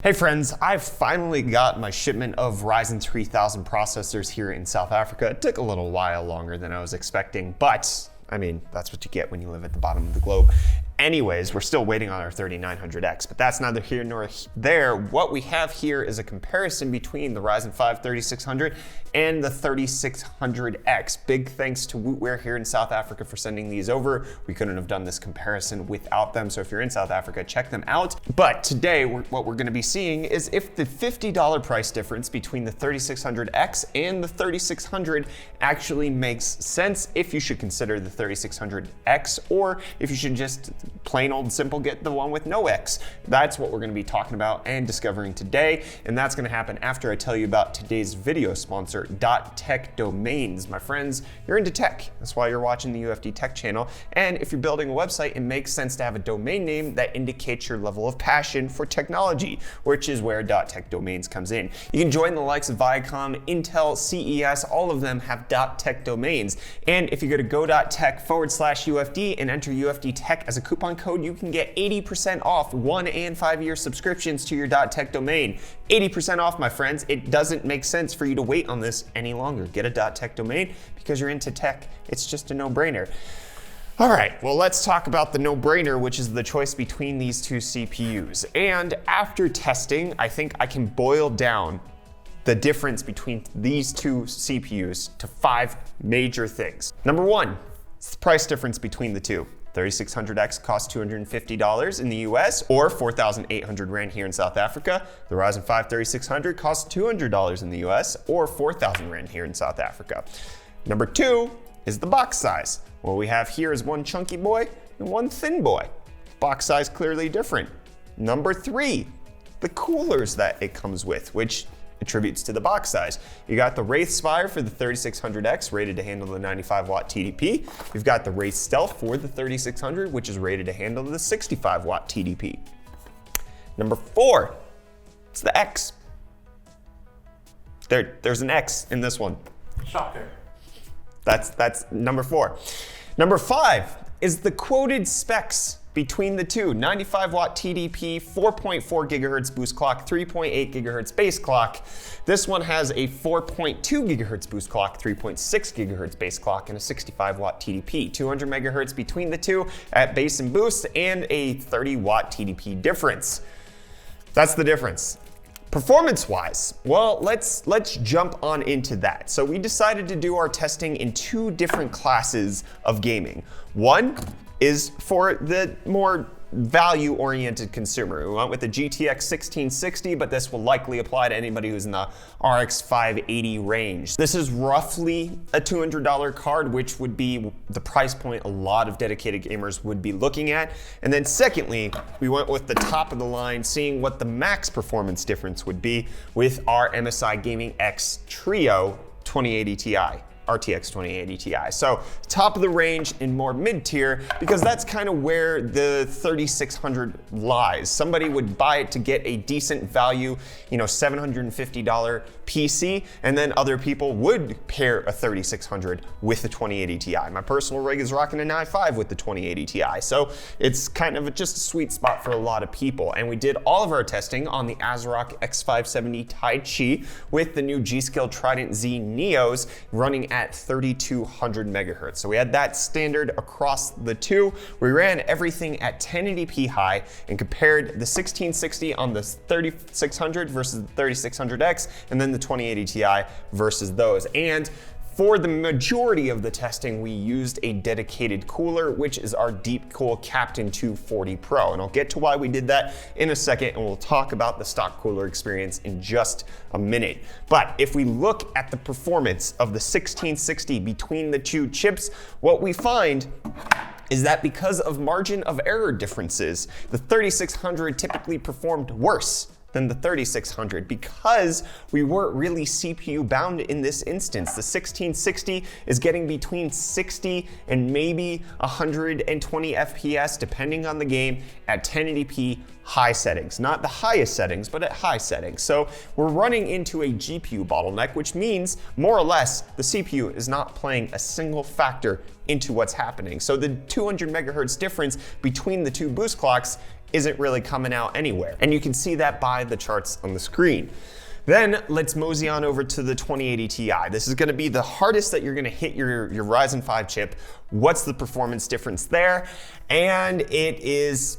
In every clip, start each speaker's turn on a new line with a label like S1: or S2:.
S1: Hey friends, I've finally got my shipment of Ryzen 3000 processors here in South Africa. It took a little while longer than I was expecting, but I mean, that's what you get when you live at the bottom of the globe. Anyways, we're still waiting on our 3900X, but that's neither here nor there. What we have here is a comparison between the Ryzen 5 3600 and the 3600X. Big thanks to Wootware here in South Africa for sending these over. We couldn't have done this comparison without them, so if you're in South Africa, check them out. But today, what we're gonna be seeing is if the $50 price difference between the 3600X and the 3600 actually makes sense, if you should consider the 3600X, or if you should just plain old simple get the one with no X. That's what we're gonna be talking about and discovering today, and that's gonna happen after I tell you about today's video sponsor, .tech Domains. My friends, you're into tech. That's why you're watching the UFD Tech channel, and if you're building a website, it makes sense to have a domain name that indicates your level of passion for technology, which is where .tech Domains comes in. You can join the likes of Viacom, Intel, CES, all of them have .tech Domains, and if you go to go.tech/UFD and enter UFD Tech as a coupon code, you can get 80% off 1 and 5 year subscriptions to your .tech domain. 80% off, my friends. It doesn't make sense for you to wait on this any longer. Get a .tech domain because you're into tech. It's just a no-brainer. All right, well, let's talk about the no-brainer, which is the choice between these two CPUs. And after testing, I think I can boil down the difference between these two CPUs to 5 major things. Number one, it's the price difference between the two. 3600X costs $250 in the US or 4,800 Rand here in South Africa. The Ryzen 5 3600 costs $200 in the US or 4,000 Rand here in South Africa. Number two is the box size. What we have here is one chunky boy and one thin boy. Box size clearly different. Number three, the coolers that it comes with, which attributes to the box size. You got the Wraith Spire for the 3600X, rated to handle the 95 watt TDP. You've got the Wraith Stealth for the 3600, which is rated to handle the 65 watt TDP. Number four, it's the X. There's an X in this one.
S2: Shocker.
S1: That's number four. Number five is the quoted specs between the two. 95 watt TDP, 4.4 gigahertz boost clock, 3.8 gigahertz base clock. This one has a 4.2 gigahertz boost clock, 3.6 gigahertz base clock, and a 65 watt TDP. 200 megahertz between the two at base and boost, and a 30 watt TDP difference. That's the difference. Performance-wise, well, let's jump on into that. So we decided to do our testing in 2 different classes of gaming. One is for the more value-oriented consumer. We went with the GTX 1660, but this will likely apply to anybody who's in the RX 580 range. This is roughly a $200 card, which would be the price point a lot of dedicated gamers would be looking at. And then secondly, we went with the top of the line, seeing what the max performance difference would be with our MSI Gaming X Trio 2080 Ti. RTX 2080 Ti. So top of the range and more mid-tier, because that's kind of where the 3600 lies. Somebody would buy it to get a decent value, $750 PC, and then other people would pair a 3600 with the 2080 Ti. My personal rig is rocking an i5 with the 2080 Ti. So it's kind of just a sweet spot for a lot of people. And we did all of our testing on the ASRock X570 Tai Chi with the new G.Skill Trident Z Neos running at 3200 megahertz. So we had that standard across the two. We ran everything at 1080p high and compared the 1660 on the 3600 versus the 3600X, and then the 2080 Ti versus those. And for the majority of the testing, we used a dedicated cooler, which is our Deepcool Captain 240 Pro. And I'll get to why we did that in a second, and we'll talk about the stock cooler experience in just a minute. But if we look at the performance of the 1660 between the two chips, what we find is that because of margin of error differences, the 3600 typically performed worse than the 3600 because we weren't really CPU bound in this instance. The 1660 is getting between 60 and maybe 120 FPS depending on the game at 1080p high settings. Not the highest settings, but at high settings. So we're running into a GPU bottleneck, which means more or less the CPU is not playing a single factor into what's happening. So the 200 megahertz difference between the two boost clocks isn't really coming out anywhere. And you can see that by the charts on the screen. Then let's mosey on over to the 2080 Ti. This is gonna be the hardest that you're gonna hit your Ryzen 5 chip. What's the performance difference there? And it is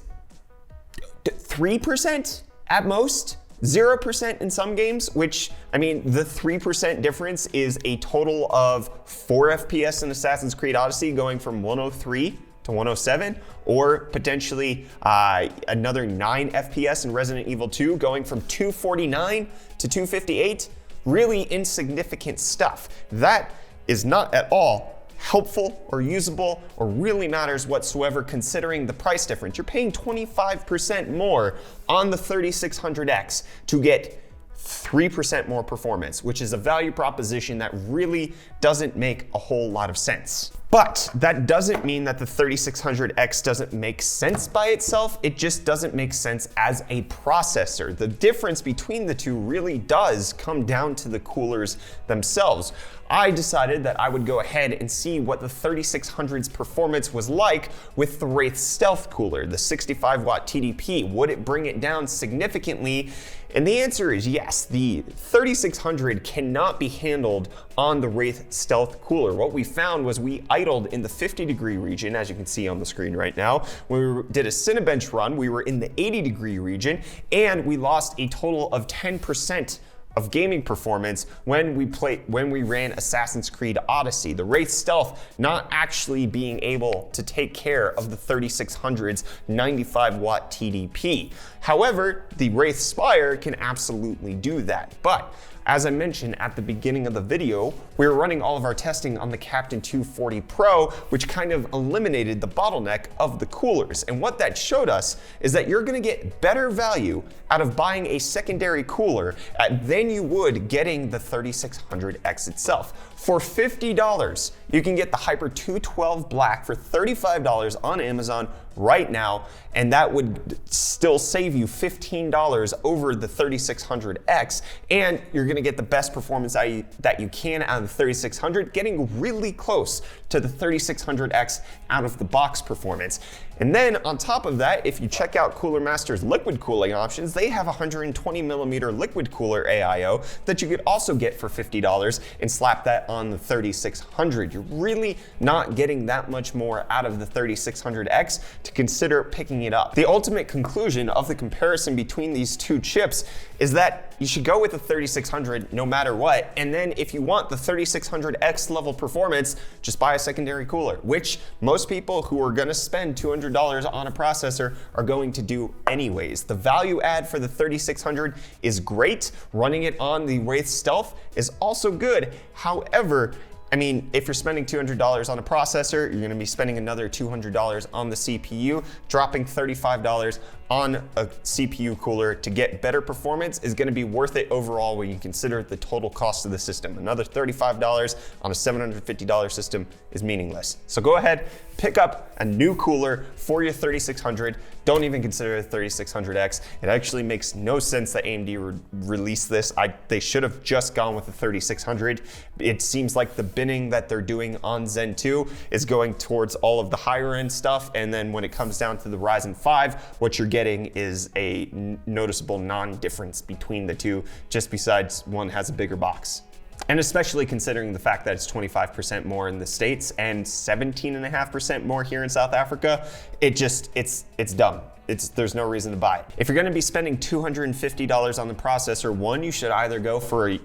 S1: 3% at most, 0% in some games, which, I mean, the 3% difference is a total of 4 FPS in Assassin's Creed Odyssey, going from 103 to 107, or potentially another 9 FPS in Resident Evil 2, going from 249 to 258. Really insignificant stuff. That is not at all helpful or usable or really matters whatsoever, considering the price difference. You're paying 25% more on the 3600X to get 3% more performance, which is a value proposition that really doesn't make a whole lot of sense. But that doesn't mean that the 3600X doesn't make sense by itself. It just doesn't make sense as a processor. The difference between the two really does come down to the coolers themselves. I decided that I would go ahead and see what the 3600's performance was like with the Wraith Stealth cooler, the 65 watt TDP. Would it bring it down significantly? And the answer is yes. The 3600 cannot be handled on the Wraith Stealth cooler. What we found was we idled in the 50-degree region, as you can see on the screen right now. When we did a Cinebench run, we were in the 80-degree region, and we lost a total of 10% of gaming performance when we ran Assassin's Creed Odyssey. The Wraith Stealth not actually being able to take care of the 3600's 95 watt TDP. However, the Wraith Spire can absolutely do that. But as I mentioned at the beginning of the video, we were running all of our testing on the Captain 240 Pro, which kind of eliminated the bottleneck of the coolers. And what that showed us is that you're gonna get better value out of buying a secondary cooler than you would getting the 3600X itself. For $50, you can get the Hyper 212 Black for $35 on Amazon right now, and that would still save you $15 over the 3600X, and you're gonna get the best performance that you can out of the 3600, getting really close to the 3600X out of the box performance. And then on top of that, if you check out Cooler Master's liquid cooling options, they have a 120mm liquid cooler AIO that you could also get for $50 and slap that on the 3600. You're really not getting that much more out of the 3600X to consider picking it up. The ultimate conclusion of the comparison between these two chips is that you should go with the 3600 no matter what, and then if you want the 3600X level performance, just buy a secondary cooler, which most people who are gonna spend $200 on a processor are going to do anyways. The value add for the 3600 is great. Running it on the Wraith Stealth is also good. However, I mean, if you're spending $200 on a processor, you're gonna be spending another $200 on the CPU. Dropping $35 on a CPU cooler to get better performance is gonna be worth it overall when you consider the total cost of the system. Another $35 on a $750 system is meaningless. So go ahead, pick up a new cooler for your 3600. Don't even consider the 3600X. It actually makes no sense that AMD released this. They should have just gone with the 3600. It seems like the binning that they're doing on Zen 2 is going towards all of the higher end stuff, and then when it comes down to the Ryzen 5, what you're getting is a noticeable non-difference between the two, just besides one has a bigger box. And especially considering the fact that it's 25% more in the States and 17.5% more here in South Africa, it's dumb. There's no reason to buy it. If you're gonna be spending $250 on the processor, one, you should either go for a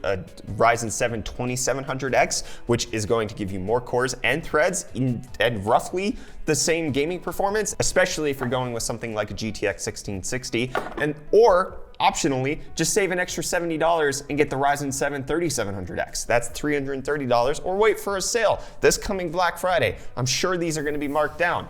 S1: Ryzen 7 2700X, which is going to give you more cores and threads and roughly the same gaming performance, especially if you're going with something like a GTX 1660, or optionally, just save an extra $70 and get the Ryzen 7 3700X. That's $330, or wait for a sale this coming Black Friday. I'm sure these are gonna be marked down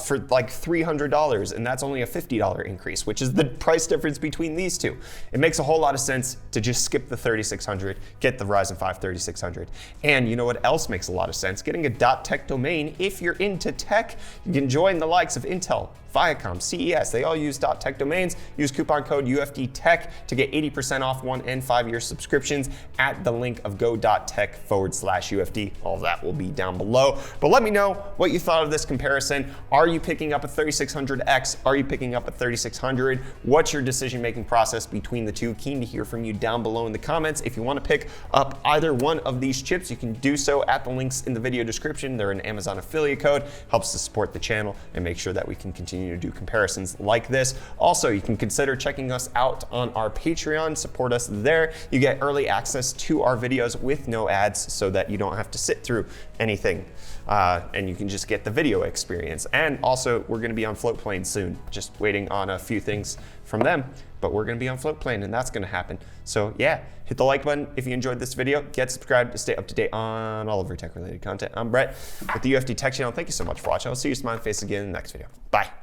S1: for like $300, and that's only a $50 increase, which is the price difference between these two. It makes a whole lot of sense to just skip the 3600, get the Ryzen 5 3600. And you know what else makes a lot of sense? Getting a .tech domain. If you're into tech, you can join the likes of Intel, Viacom, CES, they all use .tech domains. Use coupon code UFDTech to get 80% off 1 and 5-year subscriptions at the link of go.tech/UFD. All of that will be down below. But let me know what you thought of this comparison. Are you picking up a 3600X? Are you picking up a 3600? What's your decision-making process between the two? Keen to hear from you down below in the comments. If you want to pick up either one of these chips, you can do so at the links in the video description. They're an Amazon affiliate code. Helps to support the channel and make sure that we can continue to do comparisons like this. Also, you can consider checking us out on our Patreon. Support us there. You get early access to our videos with no ads so that you don't have to sit through anything. And you can just get the video experience. And also, we're going to be on Floatplane soon. Just waiting on a few things from them. But we're going to be on Floatplane, and that's going to happen. So yeah, hit the like button if you enjoyed this video. Get subscribed to stay up to date on all of our tech-related content. I'm Brett with the UFD Tech Channel. Thank you so much for watching. I'll see your smiling face again in the next video. Bye.